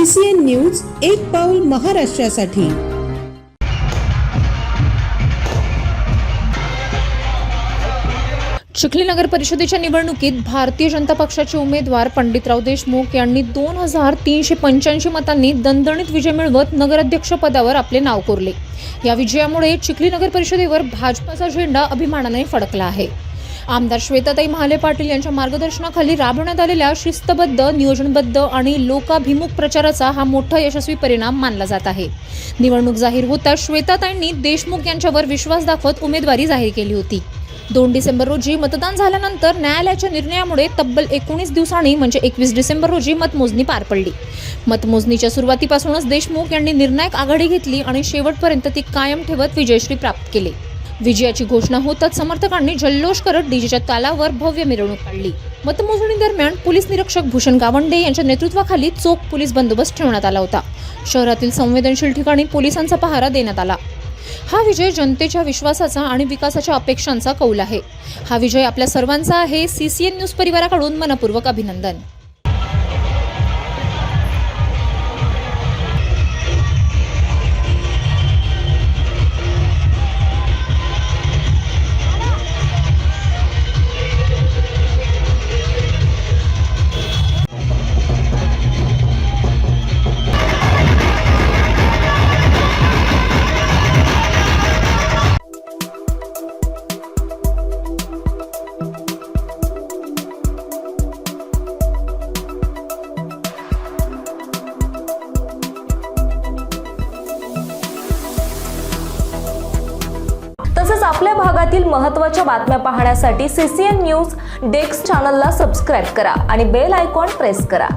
CCN news, एक पाऊल महाराष्ट्रासाठी। चिखली नगर परिषदेच्या निवडणुकीत भारतीय जनता पक्षाचे उमेदवार पंडितराव देशमुख यांनी 2385 मतांनी दणदणीत विजय मिळवत नगराध्यक्ष पदावर आपले नाव कोरले। या विजयामुळे चिखली नगर परिषदेवर भाजपाचा झेंडा अभिमानाने फडकला आहे। आमदार श्वेताताई महाले पाटील यांच्या मार्गदर्शनाखाली राबवण्यात आलेल्या शिस्तबद्ध, नियोजनबद्ध आणि लोकाभिमुख प्रचाराचा हा मोठा यशस्वी परिणाम मानला जात आहे। निवडणूक जाहीर होताच श्वेताताईंनी देशमुख यांच्यावर विश्वास दाखवत उमेदवारी जाहीर केली होती। 2 डिसेंबर रोजी मतदान झाल्यानंतर न्यायालयाच्या निर्णयामुळे तब्बल 19 दिवसांनी म्हणजे 21 डिसेंबर रोजी मतमोजणी पार पडली। मतमोजणीच्या सुरुवातीपासूनच देशमुख यांनी निर्णायक आघाडी घेतली आणि शेवटपर्यंत ती कायम ठेवत विजयश्री प्राप्त केली। विजयाची घोषणा होताच समर्थकांनी जल्लोष करत डीजेच्या तालावर भव्य मिरवणूक काढली। मतमोजणी दरम्यान पोलीस निरीक्षक भूषण गावंडे यांच्या नेतृत्वाखाली चोख पोलीस बंदोबस्त ठेवण्यात आला होता। शहरातील संवेदनशील ठिकाणी पोलिसांचा पहारा देण्यात आला। हा विजय जनतेच्या विश्वासाचा आणि विकासाच्या अपेक्षांचा कौल आहे। हा विजय आपल्या सर्वांचा आहे। CCN न्यूज परिवाराकडून मनपूर्वक अभिनंदन। तसेच आपल्या भागातील महत्त्वाच्या बातम्या पाहण्यासाठी CCN न्यूज डेस्क चॅनलला सबस्क्राइब करा आणि बेल आयकॉन प्रेस करा।